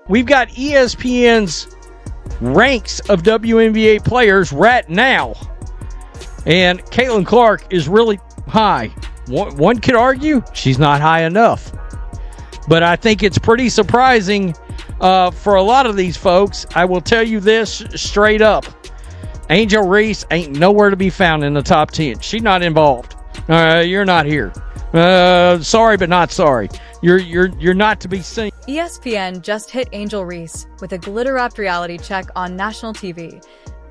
we've got ESPN's ranks of WNBA players right now. And Caitlin Clark is really high. One could argue she's not high enough. But I think it's pretty surprising for a lot of these folks. I will tell you this straight up. Angel Reese ain't nowhere to be found in the top 10. She's not involved. You're not here. Sorry, but not sorry. You're not to be seen. ESPN just hit Angel Reese with a glitter-wrapped reality check on national TV,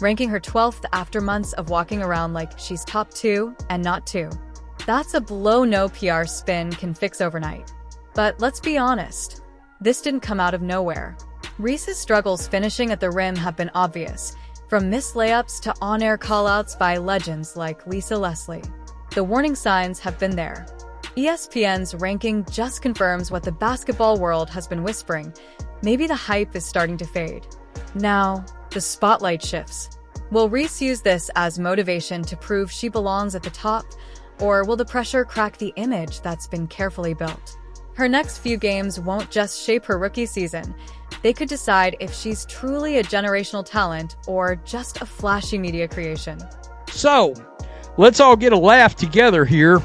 ranking her 12th after months of walking around like she's top 2 and not 2. That's a blow no PR spin can fix overnight. But let's be honest, this didn't come out of nowhere. Reese's struggles finishing at the rim have been obvious, from missed layups to on-air callouts by legends like Lisa Leslie. The warning signs have been there. ESPN's ranking just confirms what the basketball world has been whispering. Maybe the hype is starting to fade. Now, the spotlight shifts. Will Reese use this as motivation to prove she belongs at the top, or will the pressure crack the image that's been carefully built? Her next few games won't just shape her rookie season. They could decide if she's truly a generational talent or just a flashy media creation. So, let's all get a laugh together here,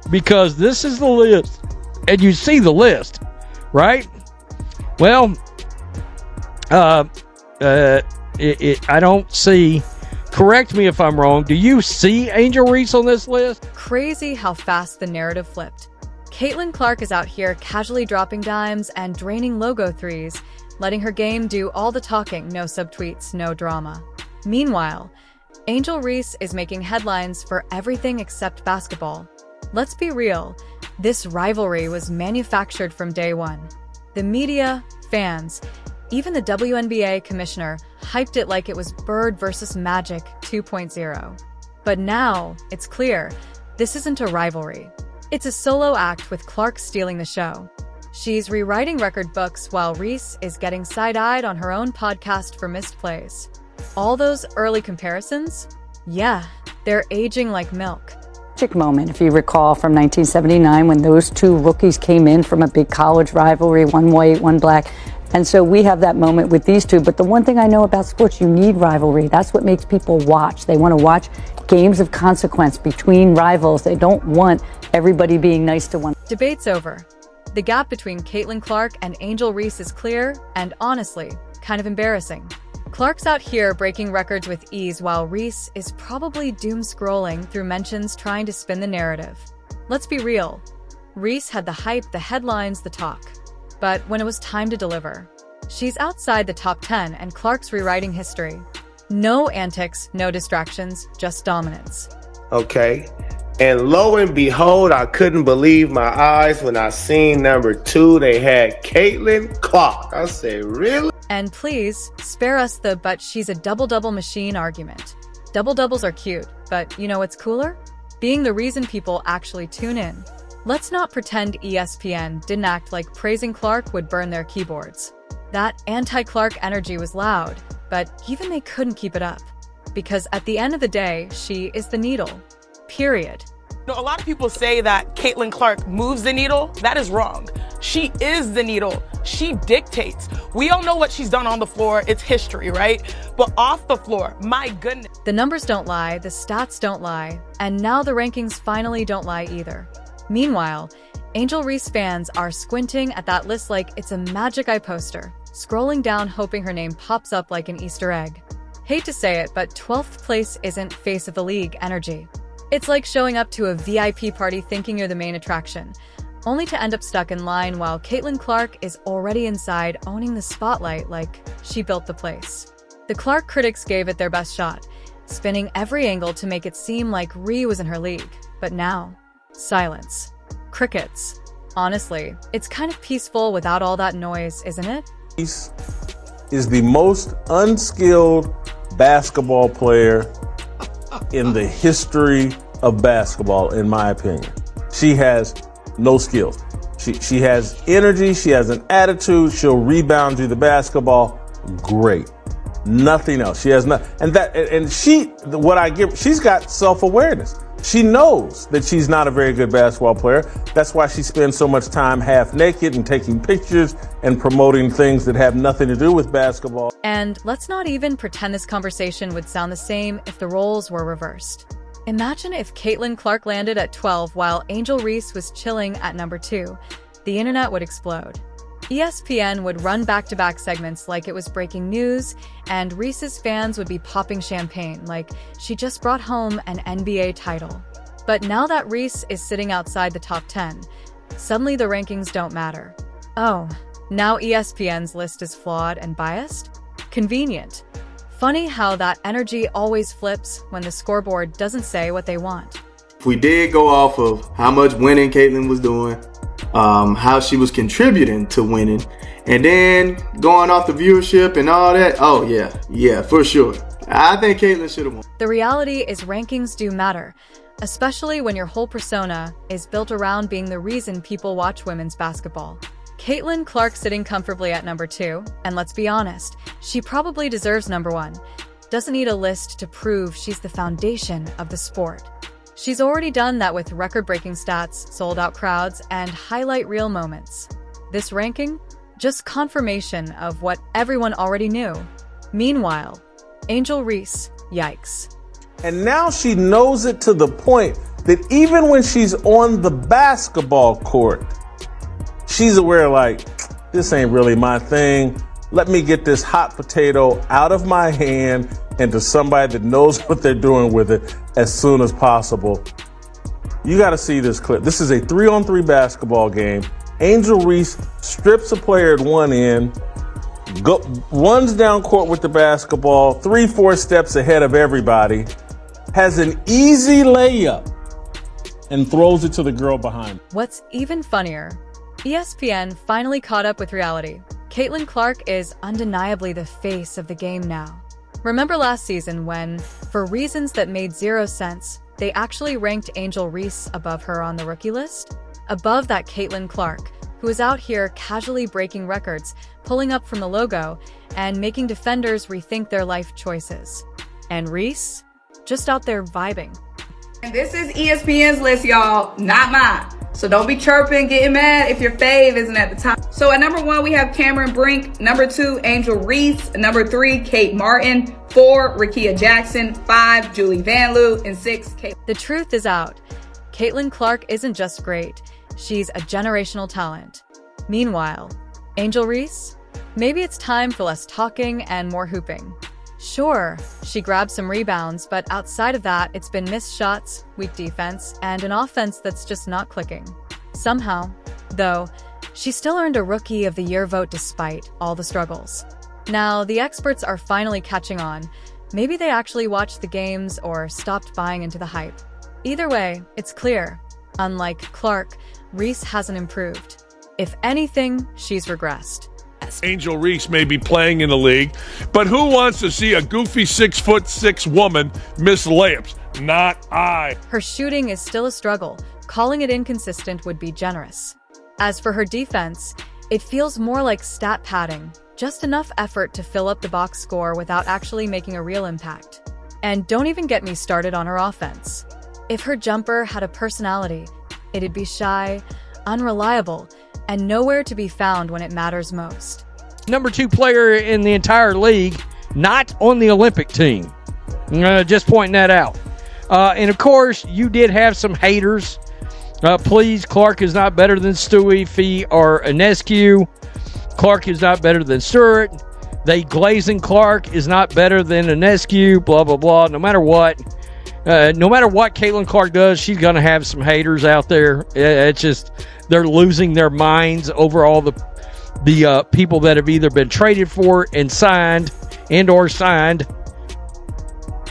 because this is the list. And you see the list, right? Well, I don't see, correct me if I'm wrong, do you see Angel Reese on this list? Crazy how fast the narrative flipped. Caitlin Clark is out here casually dropping dimes and draining logo threes, letting her game do all the talking, no subtweets, no drama. Meanwhile, Angel Reese is making headlines for everything except basketball. Let's be real, this rivalry was manufactured from day one. The media, fans, even the WNBA commissioner hyped it like it was Bird versus Magic 2.0. But now, it's clear, this isn't a rivalry. It's a solo act with Clark stealing the show. She's rewriting record books while Reese is getting side-eyed on her own podcast for missed plays. All those early comparisons? Yeah, they're aging like milk. Moment, if you recall, from 1979 when those two rookies came in from a big college rivalry, one white, one black. And so we have that moment with these two. But the one thing I know about sports, you need rivalry. That's what makes people watch. They want to watch games of consequence between rivals. They don't want everybody being nice to one. Debate's over. The gap between Caitlin Clark and Angel Reese is clear and, honestly, kind of embarrassing. Clark's out here breaking records with ease while Reese is probably doom-scrolling through mentions trying to spin the narrative. Let's be real. Reese had the hype, the headlines, the talk. But when it was time to deliver, she's outside the top 10 and Clark's rewriting history. No antics, no distractions, just dominance. Okay. And lo and behold, I couldn't believe my eyes when I seen number 2. They had Caitlin Clark. I said, really? And please, spare us the "but she's a double-double machine" argument. Double-doubles are cute, but you know what's cooler? Being the reason people actually tune in. Let's not pretend ESPN didn't act like praising Clark would burn their keyboards. That anti-Clark energy was loud, but even they couldn't keep it up. Because at the end of the day, she is the needle. Period. You know, a lot of people say that Caitlin Clark moves the needle. That is wrong. She is the needle. She dictates. We all know what she's done on the floor. It's history, right? But off the floor, my goodness. The numbers don't lie, the stats don't lie, and now the rankings finally don't lie either. Meanwhile, Angel Reese fans are squinting at that list like it's a Magic Eye poster, scrolling down hoping her name pops up like an Easter egg. Hate to say it, but 12th place isn't face of the league energy. It's like showing up to a VIP party thinking you're the main attraction, only to end up stuck in line while Caitlin Clark is already inside owning the spotlight like she built the place. The Clark critics gave it their best shot, spinning every angle to make it seem like Ree was in her league. But now, silence. Crickets. Honestly, it's kind of peaceful without all that noise, isn't it? Reese is the most unskilled basketball player in the history of basketball, in my opinion. She has no skills. She has energy, she has an attitude, she'll rebound you the basketball. Great. Nothing else. She has not, and she, what I give, she's got self-awareness. She knows that she's not a very good basketball player. That's why she spends so much time half naked and taking pictures and promoting things that have nothing to do with basketball. And let's not even pretend this conversation would sound the same if the roles were reversed. Imagine if Caitlin Clark landed at 12 while Angel Reese was chilling at number 2. The internet would explode. ESPN would run back-to-back segments like it was breaking news, and Reese's fans would be popping champagne like she just brought home an NBA title. But now that Reese is sitting outside the top 10, suddenly the rankings don't matter. Oh, now ESPN's list is flawed and biased? Convenient. Funny how that energy always flips when the scoreboard doesn't say what they want. If we did go off of how much winning Caitlin was doing, how she was contributing to winning, and then going off the viewership and all that, oh yeah, for sure. I think Caitlin should have won. The reality is rankings do matter, especially when your whole persona is built around being the reason people watch women's basketball. Caitlin Clark sitting comfortably at number 2, and let's be honest, she probably deserves number 1. Doesn't need a list to prove she's the foundation of the sport. She's already done that with record-breaking stats, sold-out crowds, and highlight reel moments. This ranking? Just confirmation of what everyone already knew. Meanwhile, Angel Reese, yikes. And now she knows it to the point that even when she's on the basketball court, she's aware like, this ain't really my thing. Let me get this hot potato out of my hand and to somebody that knows what they're doing with it as soon as possible. You got to see this clip. This is a 3-on-3 basketball game. Angel Reese strips a player at one end, runs down court with the basketball, 3-4 steps ahead of everybody, has an easy layup, and throws it to the girl behind. What's even funnier, ESPN finally caught up with reality. Caitlin Clark is undeniably the face of the game now. Remember last season when, for reasons that made zero sense, they actually ranked Angel Reese above her on the rookie list? Above that Caitlin Clark, who is out here casually breaking records, pulling up from the logo, and making defenders rethink their life choices. And Reese? Just out there vibing. And this is ESPN's list, y'all, not mine. So don't be chirping, getting mad if your fave isn't at the top. So at number 1, we have Cameron Brink. Number 2, Angel Reese. Number 3, Kate Martin. 4, Rickea Jackson. 5, Julie Vanloo. And 6, Kate. The truth is out. Caitlin Clark isn't just great. She's a generational talent. Meanwhile, Angel Reese? Maybe it's time for less talking and more hooping. Sure, she grabbed some rebounds, but outside of that, it's been missed shots, weak defense, and an offense that's just not clicking. Somehow, though, she still earned a Rookie of the Year vote despite all the struggles. Now, the experts are finally catching on. Maybe they actually watched the games or stopped buying into the hype. Either way, it's clear. Unlike Clark, Reese hasn't improved. If anything, she's regressed. Angel Reese may be playing in the league, but who wants to see a goofy 6'6" woman miss layups? Not I. Her shooting is still a struggle. Calling it inconsistent would be generous. As for her defense, it feels more like stat padding, just enough effort to fill up the box score without actually making a real impact. And don't even get me started on her offense. If her jumper had a personality, it'd be shy, unreliable, and nowhere to be found when it matters most. Number 2 player in the entire league, not on the Olympic team. Just pointing that out. And of course, you did have some haters. Please, Clark is not better than Stewie, Fee, or Inescu. Clark is not better than Stewart. They glazing Clark is not better than Inescu, blah, blah, blah. No matter what Caitlin Clark does, she's going to have some haters out there. It's just, they're losing their minds over all the people that have either been traded for and signed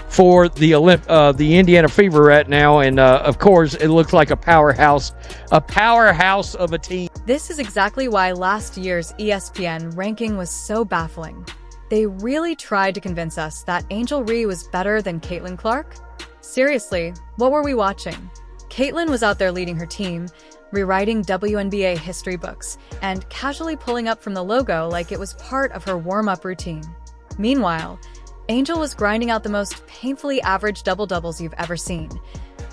for the Indiana Fever right now. And of course, it looks like a powerhouse of a team. This is exactly why last year's ESPN ranking was so baffling. They really tried to convince us that Angel Reese was better than Caitlin Clark. Seriously, what were we watching? Caitlin was out there leading her team, rewriting WNBA history books, and casually pulling up from the logo like it was part of her warm-up routine. Meanwhile, Angel was grinding out the most painfully average double-doubles you've ever seen.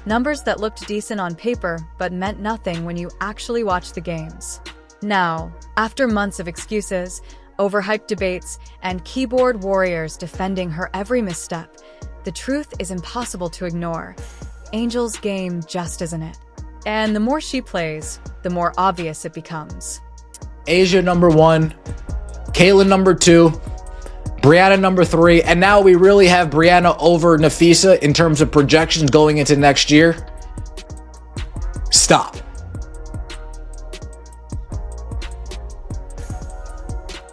Numbers that looked decent on paper but meant nothing when you actually watched the games. Now, after months of excuses, overhyped debates, and keyboard warriors defending her every misstep, the truth is impossible to ignore. Angel's game just isn't it. And the more she plays, the more obvious it becomes. Asia number 1, Caitlin number 2, Brianna number 3, and now we really have Brianna over Nafisa in terms of projections going into next year. Stop.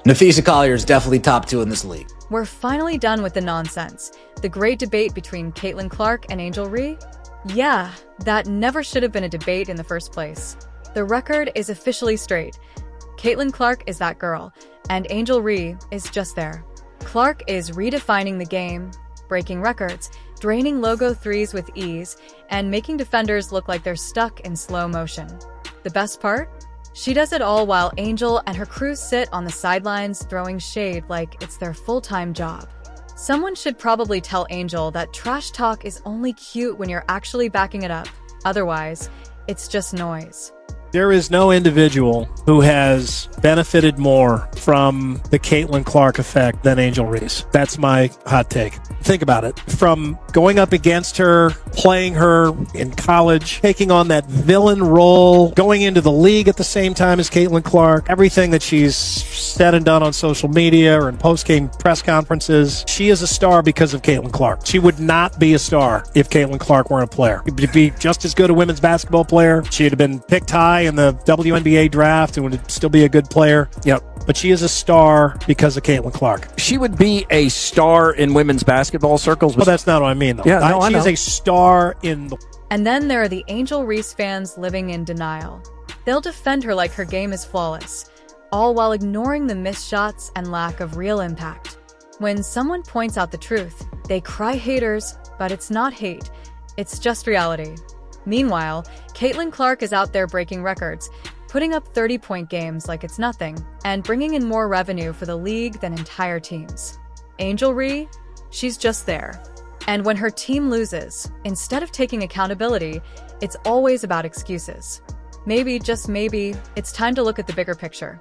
Nafisa Collier is definitely top 2 in this league. We're finally done with the nonsense. The great debate between Caitlin Clark and Angel Reese? Yeah, that never should have been a debate in the first place. The record is officially straight. Caitlin Clark is that girl, and Angel Reese is just there. Clark is redefining the game, breaking records, draining logo threes with ease, and making defenders look like they're stuck in slow motion. The best part? She does it all while Angel and her crew sit on the sidelines throwing shade like it's their full-time job. Someone should probably tell Angel that trash talk is only cute when you're actually backing it up. Otherwise, it's just noise. There is no individual who has benefited more from the Caitlin Clark effect than Angel Reese. That's my hot take. Think about it. From going up against her, playing her in college, taking on that villain role, going into the league at the same time as Caitlin Clark, everything that she's said and done on social media or in post-game press conferences, she is a star because of Caitlin Clark. She would not be a star if Caitlin Clark weren't a player. She'd be just as good a women's basketball player. She'd have been picked high in the WNBA draft and would still be a good player. Yep. But she is a star because of Caitlin Clark. She would be a star in women's basketball circles. Well, that's not what I mean, though. Yeah, no, I know. She is a star in the... And then there are the Angel Reese fans living in denial. They'll defend her like her game is flawless, all while ignoring the missed shots and lack of real impact. When someone points out the truth, they cry haters, but it's not hate. It's just reality. Meanwhile, Caitlin Clark is out there breaking records, putting up 30-point games like it's nothing, and bringing in more revenue for the league than entire teams. Angel Reese? She's just there. And when her team loses, instead of taking accountability, it's always about excuses. Maybe, just maybe, it's time to look at the bigger picture.